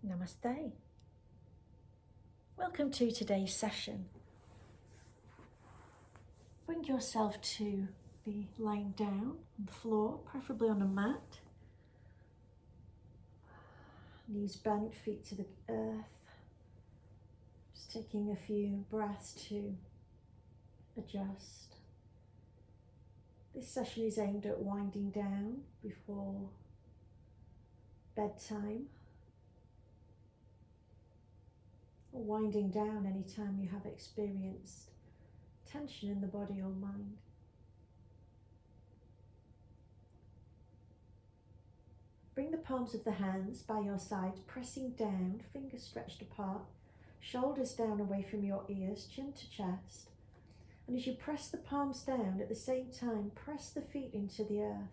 Namaste. Welcome to today's session. Bring yourself to be lying down on the floor, preferably on a mat. Knees bent, feet to the earth. Just taking a few breaths to adjust. This session is aimed at winding down before bedtime, or winding down anytime you have experienced tension in the body or mind. Bring the palms of the hands by your sides, pressing down, fingers stretched apart, shoulders down away from your ears, chin to chest. And as you press the palms down, at the same time, press the feet into the earth.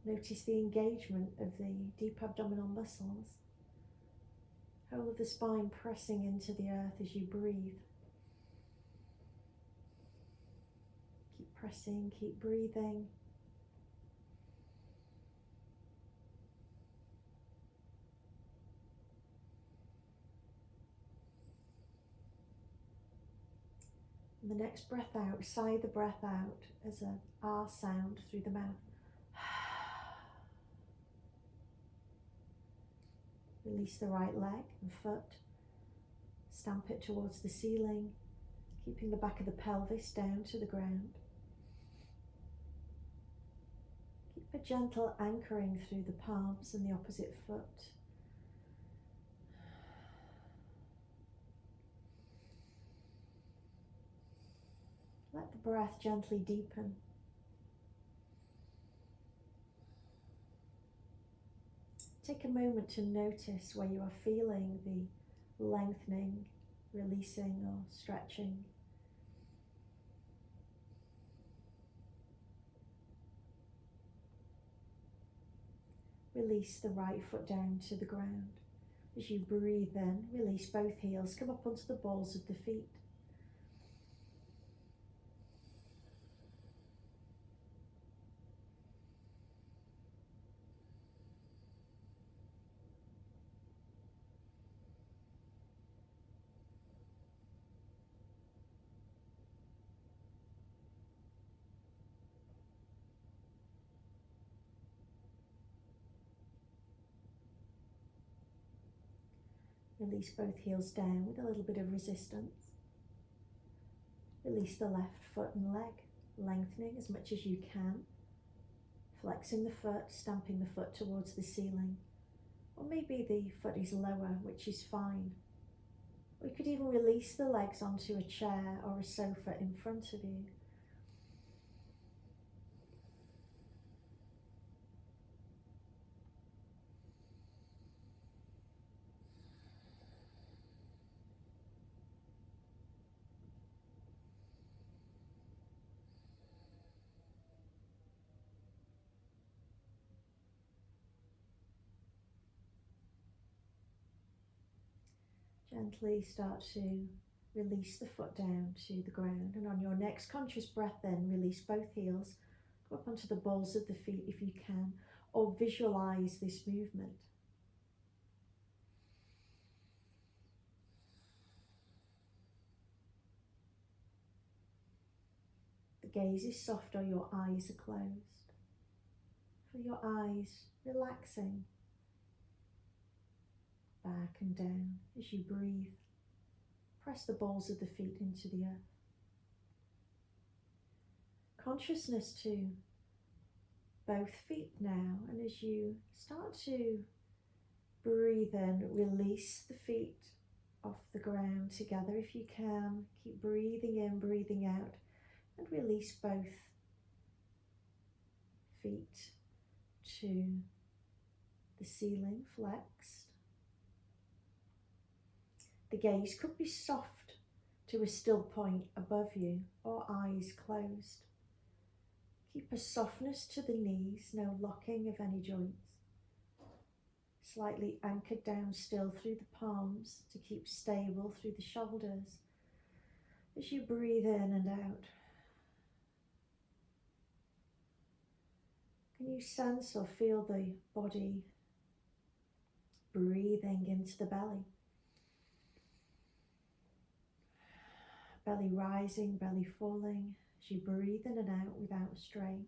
Notice the engagement of the deep abdominal muscles. Whole of the spine pressing into the earth as you breathe. Keep pressing, keep breathing. And the next breath out, sigh the breath out as a R sound through the mouth. Release the right leg and foot. Stamp it towards the ceiling, keeping the back of the pelvis down to the ground. Keep a gentle anchoring through the palms and the opposite foot. Let the breath gently deepen. Take a moment to notice where you are feeling the lengthening, releasing or stretching. Release the right foot down to the ground. As you breathe in, release both heels, come up onto the balls of the feet. Release both heels down with a little bit of resistance. Release the left foot and leg, lengthening as much as you can. Flexing the foot, stamping the foot towards the ceiling. Or maybe the foot is lower, which is fine. Or you could even release the legs onto a chair or a sofa in front of you. Gently start to release the foot down to the ground, and on your next conscious breath then release both heels, go up onto the balls of the feet if you can, or visualize this movement. The gaze is soft or your eyes are closed. Feel your eyes relaxing back and down as you breathe. Press the balls of the feet into the earth. Consciousness to both feet now, and as you start to breathe in, release the feet off the ground together if you can. Keep breathing in, breathing out, and release both feet to the ceiling, flexed. The gaze could be soft to a still point above you, or eyes closed. Keep a softness to the knees, no locking of any joints. Slightly anchored down still through the palms to keep stable through the shoulders as you breathe in and out. Can you sense or feel the body breathing into the belly. Belly rising, belly falling as you breathe in and out without strain.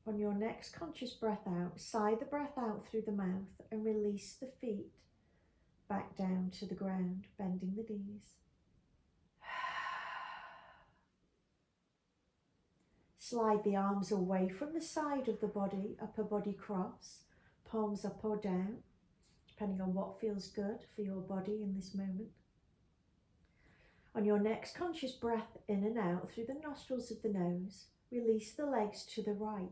On your next conscious breath out, sigh the breath out through the mouth and release the feet back down to the ground, bending the knees. Slide the arms away from the side of the body, upper body cross, palms up or down, depending on what feels good for your body in this moment. On your next conscious breath in and out through the nostrils of the nose, release the legs to the right.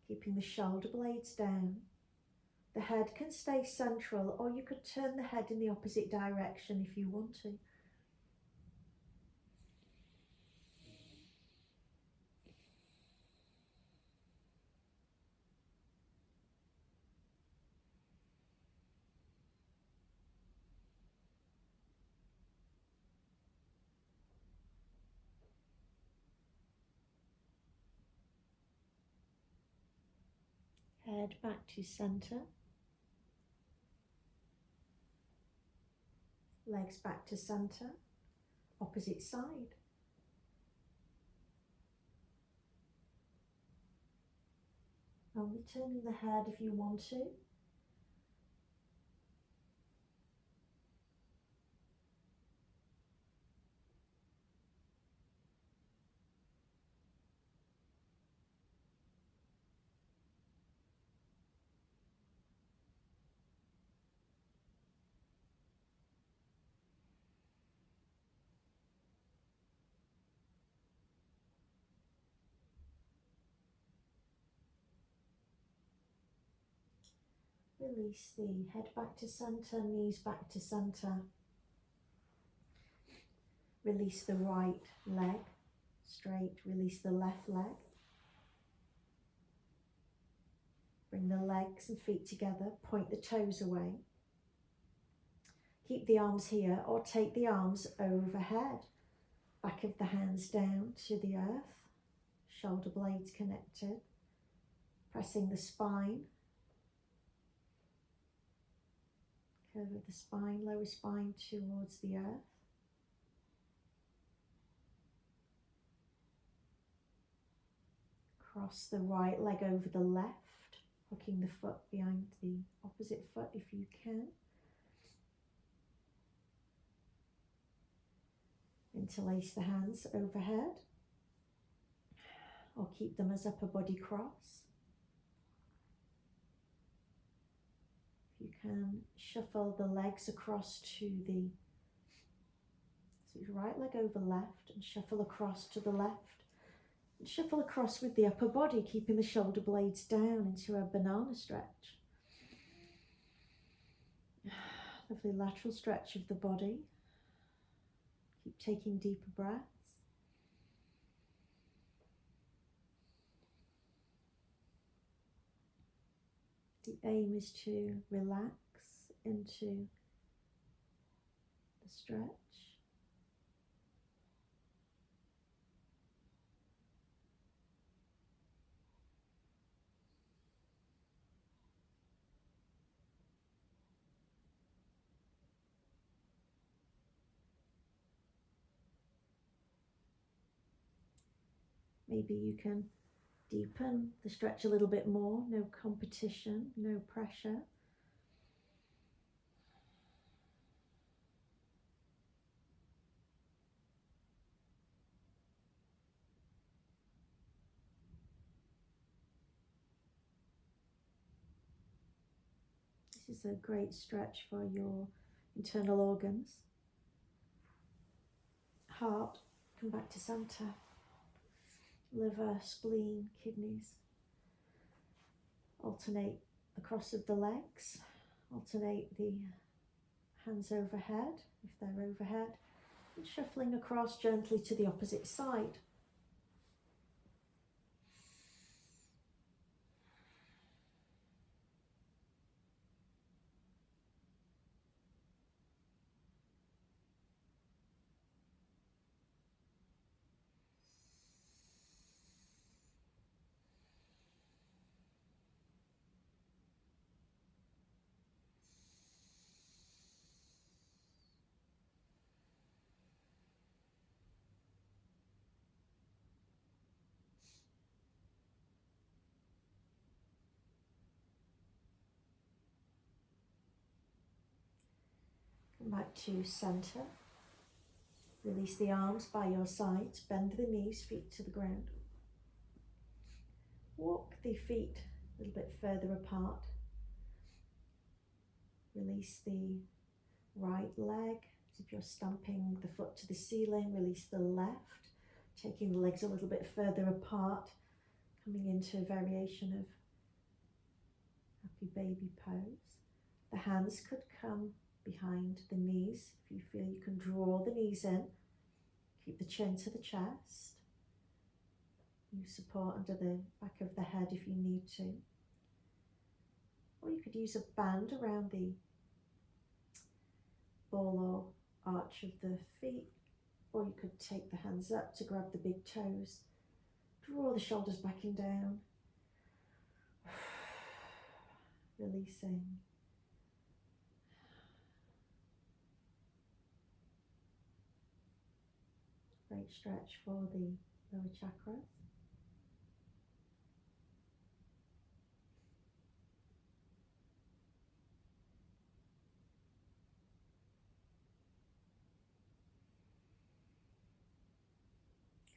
Keeping the shoulder blades down. The head can stay central, or you could turn the head in the opposite direction if you want to. Head back to center. Legs back to center. Opposite side. Only turning the head if you want to. Release the head back to center, knees back to center. Release the right leg straight, release the left leg. Bring the legs and feet together, point the toes away. Keep the arms here or take the arms overhead. Back of the hands down to the earth, shoulder blades connected. Pressing the spine. Curve of the spine, lower spine towards the earth. Cross the right leg over the left, hooking the foot behind the opposite foot if you can. Interlace the hands overhead, or keep them as upper body cross. If you can, shuffle the legs across to the, so your right leg over left, and shuffle across to the left. And shuffle across with the upper body, keeping the shoulder blades down into a banana stretch. Lovely lateral stretch of the body. Keep taking deeper breaths. The aim is to relax into the stretch. Maybe you can deepen the stretch a little bit more, no competition, no pressure. This is a great stretch for your internal organs. Heart, come back to center. Liver, spleen, kidneys. Alternate the cross of the legs. Alternate the hands overhead, if they're overhead. And shuffling across gently to the opposite side. back to centre. Release the arms by your sides, bend the knees, feet to the ground. Walk the feet a little bit further apart. Release the right leg as if you're stamping the foot to the ceiling. Release the left, taking the legs a little bit further apart, coming into a variation of happy baby pose. The hands could come behind the knees. If you feel you can draw the knees in, keep the chin to the chest. Use support under the back of the head if you need to. Or you could use a band around the ball or arch of the feet. Or you could take the hands up to grab the big toes. Draw the shoulders back and down. Releasing. Great stretch for the lower chakras.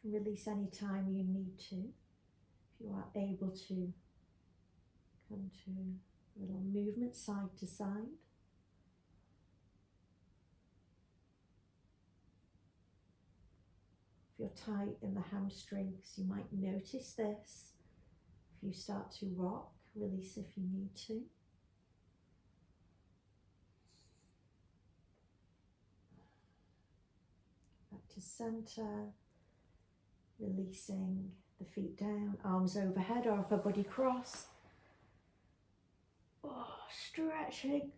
You can release any time you need to. If you are able to come to a little movement side to side. If you're tight in the hamstrings, you might notice this. If you start to rock, release if you need to. Back to center, releasing the feet down, arms overhead or upper body cross. Oh, stretching.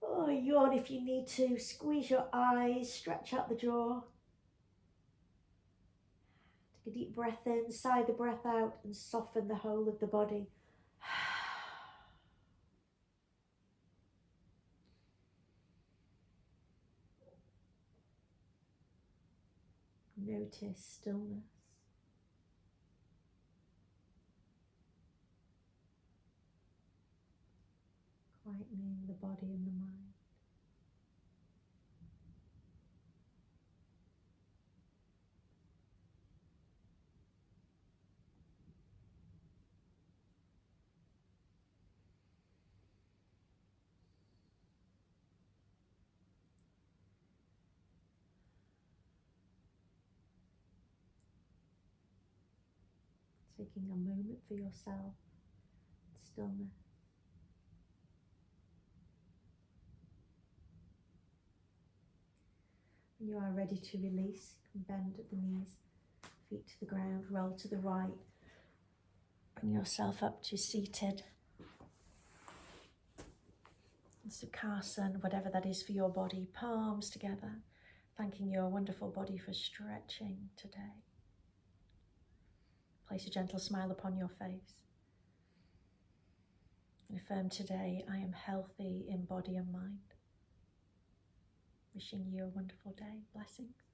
Oh, yawn if you need to. Squeeze your eyes, stretch out the jaw. Take a deep breath in, sigh the breath out, and soften the whole of the body. Notice stillness. Quietening the body and the mind. Taking a moment for yourself, stillness. When you are ready to release, you can bend at the knees, feet to the ground, roll to the right. Bring yourself up to seated. Sukhasana, whatever that is for your body, palms together, thanking your wonderful body for stretching today. Place a gentle smile upon your face. And affirm today, I am healthy in body and mind. Wishing you a wonderful day. Blessings.